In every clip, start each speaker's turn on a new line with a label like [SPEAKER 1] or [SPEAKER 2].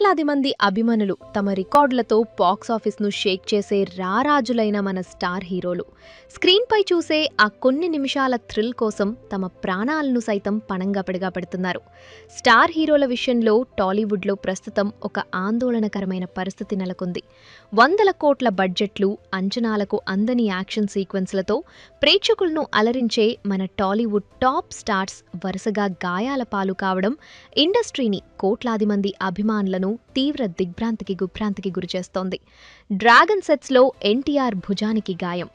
[SPEAKER 1] కోట్లాది మంది అభిమానులు తమ రికార్డులతో బాక్సాఫీస్ను షేక్ చేసే రారాజులైన మన స్టార్ హీరోలు స్క్రీన్పై చూసే ఆ కొన్ని నిమిషాల థ్రిల్ కోసం తమ ప్రాణాలను సైతం పణంగా పెడుతున్నారు. స్టార్ హీరోల విషయంలో టాలీవుడ్లో ప్రస్తుతం ఒక ఆందోళనకరమైన పరిస్థితి నెలకొంది. వందల కోట్ల బడ్జెట్లు, అంచనాలకు అందని యాక్షన్ సీక్వెన్స్లతో ప్రేక్షకులను అలరించే మన టాలీవుడ్ టాప్ స్టార్స్ వరుసగా గాయాల పాలు కావడం ఇండస్ట్రీని, కోట్లాది మంది అభిమానులను తీవ్ర గుభ్రాంతికి గురిచేస్తోంది. డ్రాగన్ సెట్స్లో ఎన్టీఆర్ భుజానికి గాయం,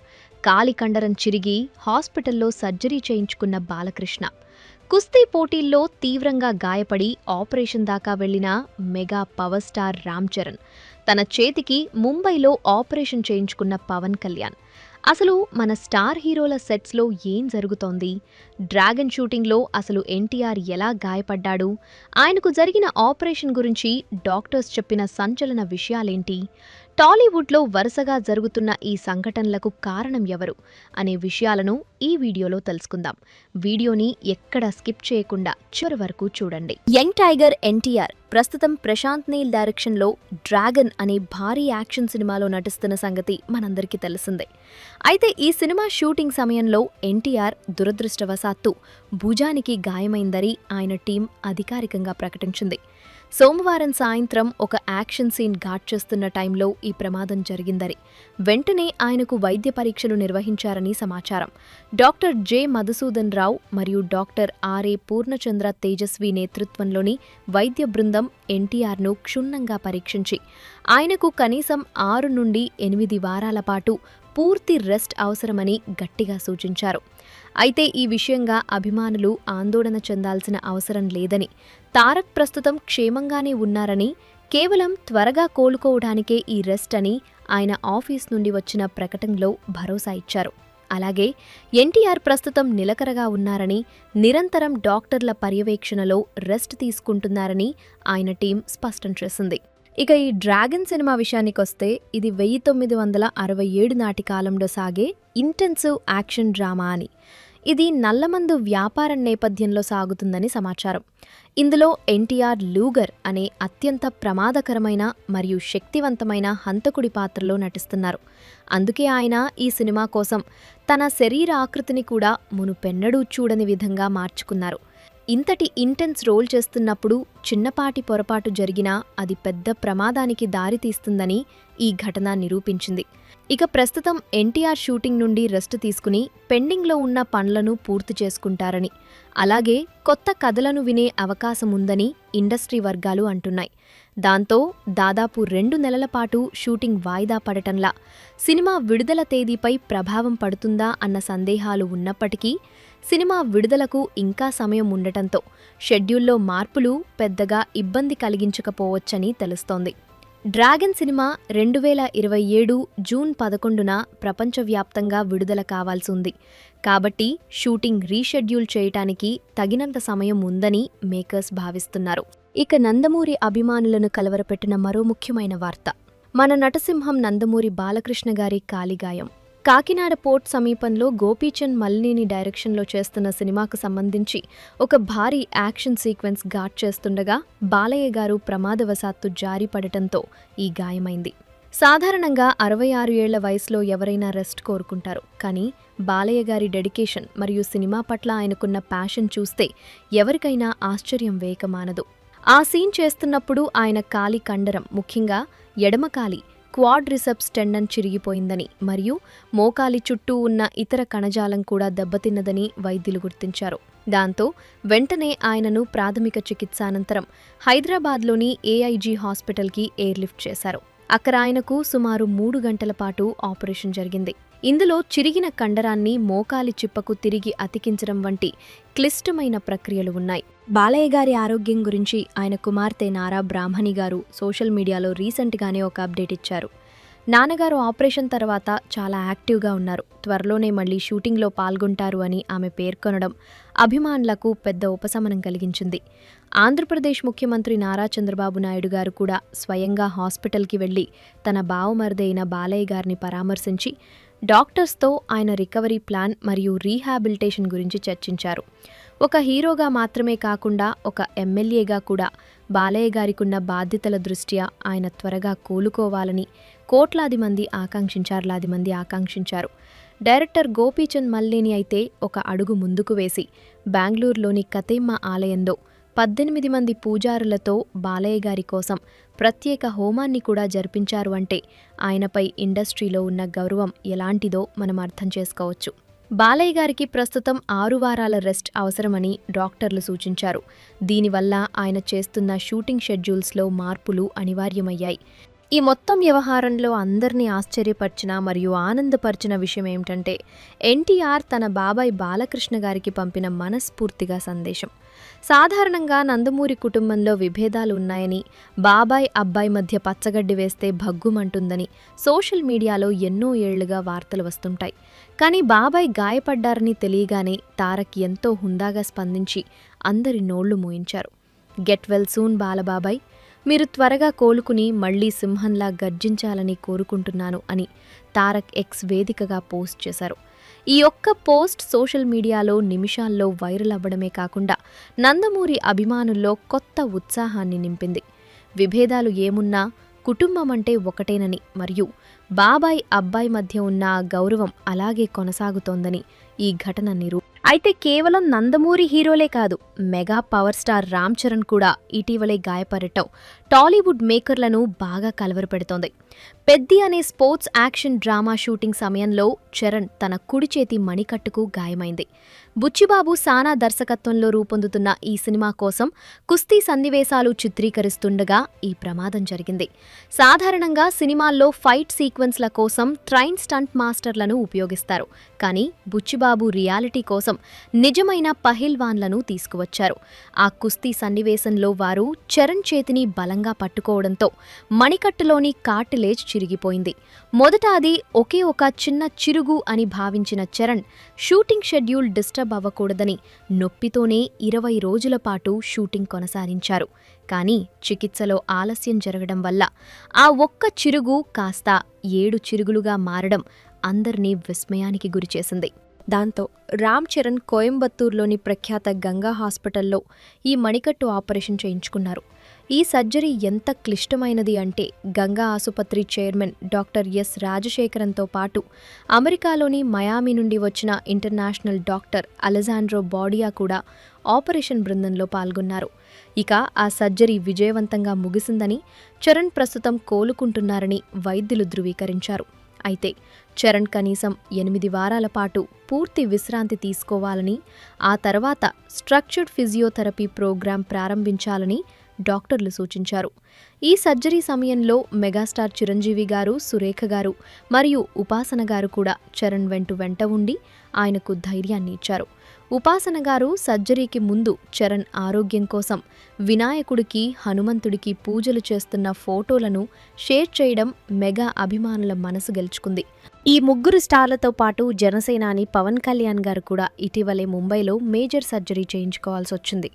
[SPEAKER 1] కాలి కండరం చిరిగి హాస్పిటల్లో సర్జరీ చేయించుకున్న బాలకృష్ణ, కుస్తీ పోటీల్లో తీవ్రంగా గాయపడి ఆపరేషన్ దాకా వెళ్లిన mega power star Ram Charan, తన చేతికి ముంబైలో ఆపరేషన్ చేయించుకున్న పవన్ కళ్యాణ్. అసలు మన స్టార్ హీరోల సెట్స్లో ఏం జరుగుతోంది? డ్రాగన్ షూటింగ్లో అసలు ఎన్టీఆర్ ఎలా గాయపడ్డాడు? ఆయనకు జరిగిన ఆపరేషన్ గురించి డాక్టర్స్ చెప్పిన సంచలన విషయాలేంటి? టాలీవుడ్లో వరుసగా జరుగుతున్న ఈ సంఘటనలకు కారణం ఎవరు అనే విషయాలను ఈ వీడియోలో తెలుసుకుందాం. వీడియోని ఎక్కడా స్కిప్ చేయకుండా చివరి వరకు చూడండి. యంగ్ టైగర్ ఎన్టీఆర్ ప్రస్తుతం ప్రశాంత్ నీల్ డైరెక్షన్లో డ్రాగన్ అనే భారీ యాక్షన్ సినిమాలో నటిస్తున్న సంగతి మనందరికీ తెలిసిందే. అయితే ఈ సినిమా షూటింగ్ సమయంలో ఎన్టీఆర్ దురదృష్టవశాత్తు భుజానికి గాయమైందని ఆయన టీం అధికారికంగా ప్రకటించింది. సోమవారం సాయంత్రం ఒక యాక్షన్ సీన్ ఘాట్ చేస్తున్న టైంలో ఈ ప్రమాదం జరిగిందని, వెంటనే ఆయనకు వైద్య పరీక్షలు నిర్వహించారని సమాచారం. డాక్టర్ జె మధుసూదన్ రావు మరియు డాక్టర్ ఆర్ఏ పూర్ణచంద్ర తేజస్వి నేతృత్వంలోని వైద్య బృందం ఎన్టీఆర్ను క్షుణ్ణంగా పరీక్షించి ఆయనకు కనీసం 6 నుండి 8 వారాల పాటు పూర్తి రెస్ట్ అవసరమని గట్టిగా సూచించారు. అయితే ఈ విషయంగా అభిమానులు ఆందోళన చెందాల్సిన అవసరం లేదని, తారక్ ప్రస్తుతం క్షేమంగానే ఉన్నారని, కేవలం త్వరగా కోలుకోవడానికే ఈ రెస్ట్ అని ఆయన ఆఫీస్ నుండి వచ్చిన ప్రకటనలో భరోసా ఇచ్చారు. అలాగే ఎన్టీఆర్ ప్రస్తుతం నిలకడగా ఉన్నారని, నిరంతరం డాక్టర్ల పర్యవేక్షణలో రెస్ట్ తీసుకుంటున్నారని ఆయన టీం స్పష్టం చేసింది. ఇక ఈ డ్రాగన్ సినిమా విషయానికొస్తే ఇది 1967 నాటి కాలంలో సాగే ఇంటెన్సివ్ యాక్షన్ డ్రామా అని. ఇది నల్లమందు వ్యాపారం నేపథ్యంలో సాగుతుందని సమాచారం. ఇందులో ఎన్టీఆర్ లూగర్ అనే అత్యంత ప్రమాదకరమైన మరియు శక్తివంతమైన హంతకుడి పాత్రలో నటిస్తున్నారు. అందుకే ఆయన ఈ సినిమా కోసం తన శరీర ఆకృతిని కూడా మునుపెన్నడూ చూడని విధంగా మార్చుకున్నారు. ఇంతటి ఇంటెన్స్ రోల్ చేస్తున్నప్పుడు చిన్నపాటి పొరపాటు జరిగినా అది పెద్ద ప్రమాదానికి దారితీస్తుందని ఈ ఘటన నిరూపించింది. ఇక ప్రస్తుతం ఎన్టీఆర్ షూటింగ్ నుండి రెస్ట్ తీసుకుని పెండింగ్లో ఉన్న పనులను పూర్తి చేసుకుంటారని, అలాగే కొత్త కథలను వినే అవకాశం ఉందని ఇండస్ట్రీ వర్గాలు అంటున్నాయి. దాంతో దాదాపు 2 నెలల పాటు షూటింగ్ వాయిదా పడటంలా సినిమా విడుదల తేదీపై ప్రభావం పడుతుందా అన్న సందేహాలు ఉన్నప్పటికీ సినిమా విడుదలకు ఇంకా సమయం ఉండటంతో షెడ్యూల్లో మార్పులు పెద్దగా ఇబ్బంది కలిగించకపోవచ్చని తెలుస్తోంది. డ్రాగన్ సినిమా 2027 జూన్ 11న ప్రపంచవ్యాప్తంగా విడుదల కావాల్సి ఉంది. కాబట్టి షూటింగ్ రీషెడ్యూల్ చేయటానికి తగినంత సమయం ఉందని మేకర్స్ భావిస్తున్నారు. ఇక నందమూరి అభిమానులను కలవరపెట్టిన మరో ముఖ్యమైన వార్త, మన నటసింహం నందమూరి బాలకృష్ణ గారి కాలిగాయం. కాకినాడ పోర్ట్ సమీపంలో గోపీచంద్ మల్లినేని డైరెక్షన్లో చేస్తున్న సినిమాకు సంబంధించి ఒక భారీ యాక్షన్ సీక్వెన్స్ ఘాట్ చేస్తుండగా బాలయ్య గారు ప్రమాదవశాత్తు జారిపడటంతో ఈ గాయమైంది. సాధారణంగా 66 ఏళ్ల వయసులో ఎవరైనా రెస్ట్ కోరుకుంటారు. కానీ బాలయ్య గారి డెడికేషన్ మరియు సినిమా పట్ల ఆయనకున్న ప్యాషన్ చూస్తే ఎవరికైనా ఆశ్చర్యం వేయకమానదు. ఆ సీన్ చేస్తున్నప్పుడు ఆయన కాలి కండరం, ముఖ్యంగా ఎడమకాలి క్వాడ్రిసెప్స్ టెండన్ చిరిగిపోయిందని మరియు మోకాలి చుట్టూ ఉన్న ఇతర కణజాలం కూడా దెబ్బతిన్నదని వైద్యులు గుర్తించారు. దాంతో వెంటనే ఆయనను ప్రాథమిక చికిత్స అనంతరం హైదరాబాద్లోని ఏఐజీ హాస్పిటల్కి ఎయిర్లిఫ్ట్ చేశారు. అక్కడ ఆయనకు సుమారు 3 గంటల పాటు ఆపరేషన్ జరిగింది. ఇందులో చిరిగిన కండరాన్ని మోకాలి చిప్పకు తిరిగి అతికించడం వంటి క్లిష్టమైన ప్రక్రియలు ఉన్నాయి. బాలయ్య గారి ఆరోగ్యం గురించి ఆయన కుమార్తె నారా బ్రాహ్మణి గారు సోషల్ మీడియాలో రీసెంట్గానే ఒక అప్డేట్ ఇచ్చారు. నాన్నగారు ఆపరేషన్ తర్వాత చాలా యాక్టివ్గా ఉన్నారు, త్వరలోనే మళ్లీ షూటింగ్లో పాల్గొంటారు అని ఆమె పేర్కొనడం అభిమానులకు పెద్ద ఉపశమనం కలిగించింది. ఆంధ్రప్రదేశ్ ముఖ్యమంత్రి నారా చంద్రబాబు నాయుడు గారు కూడా స్వయంగా హాస్పిటల్కి వెళ్లి తన బావమరిదైన బాలయ్య గారిని పరామర్శించి డాక్టర్స్తో ఆయన రికవరీ ప్లాన్ మరియు రీహాబిలిటేషన్ గురించి చర్చించారు. ఒక హీరోగా మాత్రమే కాకుండా ఒక ఎమ్మెల్యేగా కూడా బాలయ్య గారికున్న బాధ్యతల దృష్ట్యా ఆయన త్వరగా కోలుకోవాలని కోట్లాది మంది ఆకాంక్షించారు. డైరెక్టర్ గోపీచంద్ మల్లేని అయితే ఒక అడుగు ముందుకు వేసి బెంగళూరులోని కతేమ్మ ఆలయంలో 18 మంది పూజారులతో బాలయ్య గారి కోసం ప్రత్యేక హోమాన్ని కూడా జరిపించారు అంటే ఆయనపై ఇండస్ట్రీలో ఉన్న గౌరవం ఎలాంటిదో మనం అర్థం చేసుకోవచ్చు. బాలయ్య గారికి ప్రస్తుతం 6 వారాల రెస్ట్ అవసరమని డాక్టర్లు సూచించారు. దీనివల్ల ఆయన చేస్తున్న షూటింగ్ షెడ్యూల్స్లో మార్పులు అనివార్యమయ్యాయి. ఈ మొత్తం వ్యవహారంలో అందరినీ ఆశ్చర్యపరిచిన మరియు ఆనందపరిచిన విషయం ఏమిటంటే ఎన్టీఆర్ తన బాబాయ్ బాలకృష్ణ గారికి పంపిన మనస్ఫూర్తిగా సందేశం. సాధారణంగా నందమూరి కుటుంబంలో విభేదాలు ఉన్నాయని, బాబాయ్ అబ్బాయి మధ్య పచ్చగడ్డి వేస్తే భగ్గుమంటుందని సోషల్ మీడియాలో ఎన్నో ఏళ్లుగా వార్తలు వస్తుంటాయి. కానీ బాబాయ్ గాయపడ్డారని తెలియగానే తారక్ ఎంతో హుందాగా స్పందించి అందరి నోళ్లు మూయించారు. గెట్ వెల్ సూన్ బాలబాబాయ్, మీరు త్వరగా కోలుకుని మళ్లీ సింహంలా గర్జించాలని కోరుకుంటున్నాను అని తారక్ ఎక్స్ వేదికగా పోస్ట్ చేశారు. ఈ ఒక్క పోస్ట్ సోషల్ మీడియాలో నిమిషాల్లో వైరల్ అవ్వడమే కాకుండా నందమూరి అభిమానుల్లో కొత్త ఉత్సాహాన్ని నింపింది. విభేదాలు ఏమున్నా కుటుంబం అంటే ఒకటేనని మరియు బాబాయ్ అబ్బాయి మధ్య ఉన్న గౌరవం అలాగే కొనసాగుతోందని ఈ ఘటన అయితే కేవలం నందమూరి హీరోలే కాదు, mega power star Ram Charan కూడా ఇటీవలే గాయపడటం టాలీవుడ్ మేకర్లను బాగా కలవరపెడుతోంది. పెద్ది అనే స్పోర్ట్స్ యాక్షన్ డ్రామా షూటింగ్ సమయంలో చరణ్ తన కుడి చేతి మణికట్టుకు గాయమైంది. బుచ్చిబాబు సానా దర్శకత్వంలో రూపొందుతున్న ఈ సినిమా కోసం కుస్తీ సన్నివేశాలు చిత్రీకరిస్తుండగా ఈ ప్రమాదం జరిగింది. సాధారణంగా సినిమాల్లో ఫైట్ సీక్వెన్స్ల కోసం ట్రైన్ స్టంట్ మాస్టర్లను ఉపయోగిస్తారు. కానీ బుచ్చిబాబు రియాలిటీ కోసం నిజమైన పహిల్వాన్లను తీసుకువచ్చారు. ఆ కుస్తీ సన్నివేశంలో వారు చరణ్ చేతిని బలంగా పట్టుకోవడంతో మణికట్టులోని కార్టిలేజ్ చిరిగిపోయింది. మొదట అది ఒకే ఒక చిన్న చిరుగు అని భావించిన చరణ్ షూటింగ్ షెడ్యూల్ డిస్టర్బ్ అవ్వకూడదని నొప్పితోనే 20 రోజుల పాటు షూటింగ్ కొనసాగించారు. కానీ చికిత్సలో ఆలస్యం జరగడం వల్ల ఆ ఒక్క చిరుగు కాస్త 7 చిరుగులుగా మారడం అందర్నీ విస్మయానికి గురిచేసింది. దాంతో రామ్ చరణ్ కోయంబత్తూర్లోని ప్రఖ్యాత గంగా హాస్పిటల్లో ఈ మణికట్టు ఆపరేషన్ చేయించుకున్నారు. ఈ సర్జరీ ఎంత క్లిష్టమైనది అంటే గంగా ఆసుపత్రి చైర్మన్ డాక్టర్ ఎస్ రాజశేఖరన్తో పాటు అమెరికాలోని మయామి నుండి వచ్చిన ఇంటర్నేషనల్ డాక్టర్ అలెజాండ్రో బాడియా కూడా ఆపరేషన్ బృందంలో పాల్గొన్నారు. ఇక ఆ సర్జరీ విజయవంతంగా ముగిసిందని, చరణ్ ప్రస్తుతం కోలుకుంటున్నారని వైద్యులు ధృవీకరించారు. అయితే చరణ్ కనీసం 8 వారాల పాటు పూర్తి విశ్రాంతి తీసుకోవాలని, ఆ తర్వాత స్ట్రక్చర్డ్ ఫిజియోథెరపీ ప్రోగ్రాం ప్రారంభించాలని డాక్టర్లు సూచించారు. ఈ సర్జరీ సమయంలో మెగాస్టార్ చిరంజీవి గారు, సురేఖ గారు మరియు ఉపాసన గారు కూడా చరణ్ వెంట ఉండి ఆయనకు ధైర్యాన్ని ఇచ్చారు. ఉపాసన గారు సర్జరీకి ముందు చరణ్ ఆరోగ్యం కోసం వినాయకుడికి, హనుమంతుడికి పూజలు చేస్తున్న ఫోటోలను షేర్ చేయడం మెగా అభిమానుల మనసు గెలుచుకుంది. ఈ ముగ్గురు స్టార్లతో పాటు జనసేనాని పవన్ కళ్యాణ్ గారు కూడా ఇటీవలే ముంబైలో మేజర్ సర్జరీ చేయించుకోవాల్సి వచ్చింది.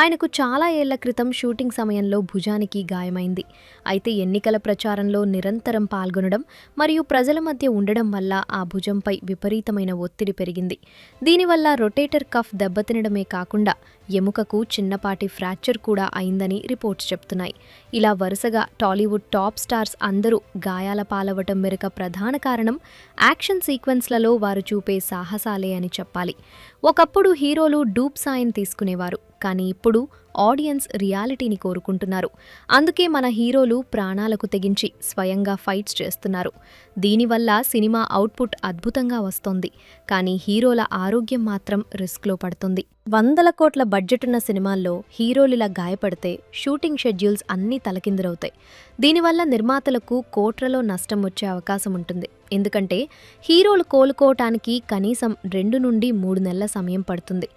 [SPEAKER 1] ఆయనకు చాలా ఏళ్ల క్రితం షూటింగ్ సమయంలో భుజానికి గాయమైంది. అయితే ఎన్నికల ప్రచారంలో నిరంతరం పాల్గొనడం మరియు ప్రజల మధ్య ఉండడం వల్ల ఆ భుజంపై విపరీతమైన ఒత్తిడి పెరిగింది. దీనివల్ల రొటేటర్ కఫ్ దెబ్బతినడమే కాకుండా ఎముకకు చిన్నపాటి ఫ్రాక్చర్ కూడా అయిందని రిపోర్ట్స్ చెప్తున్నాయి. ఇలా వరుసగా టాలీవుడ్ టాప్ స్టార్స్ అందరూ గాయాల పాలవటం మెరుక ప్రధాన కారణం యాక్షన్ సీక్వెన్స్లలో వారు చూపే సాహసాలే అని చెప్పాలి. ఒకప్పుడు హీరోలు డూప్ సాయం తీసుకునేవారు, కానీ ఇప్పుడు ఆడియన్స్ రియాలిటీని కోరుకుంటున్నారు. అందుకే మన హీరోలు ప్రాణాలకు తెగించి స్వయంగా ఫైట్స్ చేస్తున్నారు. దీనివల్ల సినిమా అవుట్పుట్ అద్భుతంగా వస్తోంది. కానీ హీరోల ఆరోగ్యం మాత్రం రిస్క్లో పడుతుంది. 100 కోట్ల బడ్జెటున్న సినిమాల్లో హీరోలిలా గాయపడితే షూటింగ్ షెడ్యూల్స్ అన్నీ తలకిందులవుతాయి. దీనివల్ల నిర్మాతలకు కోట్లలో నష్టం వచ్చే అవకాశం ఉంటుంది. ఎందుకంటే హీరోలు కోలుకోవటానికి కనీసం 2 నుండి 3 నెలల సమయం పడుతుంది.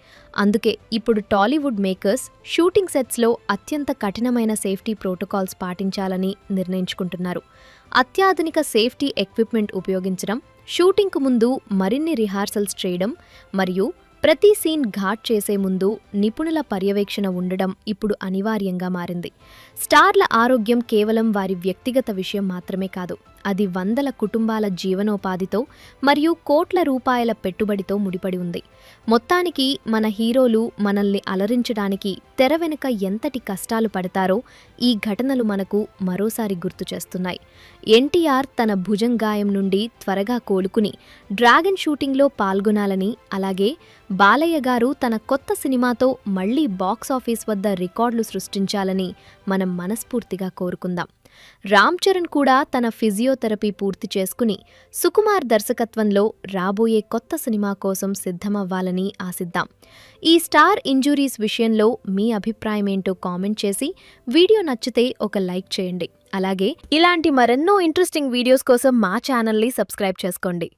[SPEAKER 1] అందుకే ఇప్పుడు టాలీవుడ్ మేకర్స్ షూటింగ్ సెట్స్లో అత్యంత కఠినమైన సేఫ్టీ ప్రోటోకాల్స్ పాటించాలని నిర్ణయించుకుంటున్నారు. అత్యాధునిక సేఫ్టీ ఎక్విప్మెంట్ ఉపయోగించడం, షూటింగ్కు ముందు మరిన్ని రిహార్సల్స్ చేయడం మరియు ప్రతి సీన్ ఘాట్ చేసే ముందు నిపుణుల పర్యవేక్షణ ఉండడం ఇప్పుడు అనివార్యంగా మారింది. స్టార్ల ఆరోగ్యం కేవలం వారి వ్యక్తిగత విషయం మాత్రమే కాదు, అది వందల కుటుంబాల జీవనోపాధితో మరియు కోట్ల రూపాయల పెట్టుబడితో ముడిపడి ఉంది. మొత్తానికి మన హీరోలు మనల్ని అలరించడానికి తెర వెనుక ఎంతటి కష్టాలు పడతారో ఈ ఘటనలు మనకు మరోసారి గుర్తు చేస్తున్నాయి. ఎన్టీఆర్ తన భుజంగాయం నుండి త్వరగా కోలుకుని డ్రాగన్ షూటింగ్లో పాల్గొనాలని, అలాగే బాలయ్య గారు తన కొత్త సినిమాతో మళ్లీ బాక్సాఫీస్ వద్ద రికార్డులు సృష్టించాలని మనం మనస్ఫూర్తిగా కోరుకుందాం. రామ్ చరణ్ కూడా తన ఫిజియోథెరపీ పూర్తి చేసుకుని సుకుమార్ దర్శకత్వంలో రాబోయే కొత్త సినిమా కోసం సిద్ధమవ్వాలని ఆశిద్దాం. ఈ స్టార్ ఇంజురీస్ విషయంలో మీ అభిప్రాయమేంటో కామెంట్ చేసి వీడియో నచ్చితే ఒక లైక్ చేయండి. అలాగే ఇలాంటి మరెన్నో ఇంట్రెస్టింగ్ వీడియోస్ కోసం మా ఛానల్ని సబ్స్క్రైబ్ చేసుకోండి.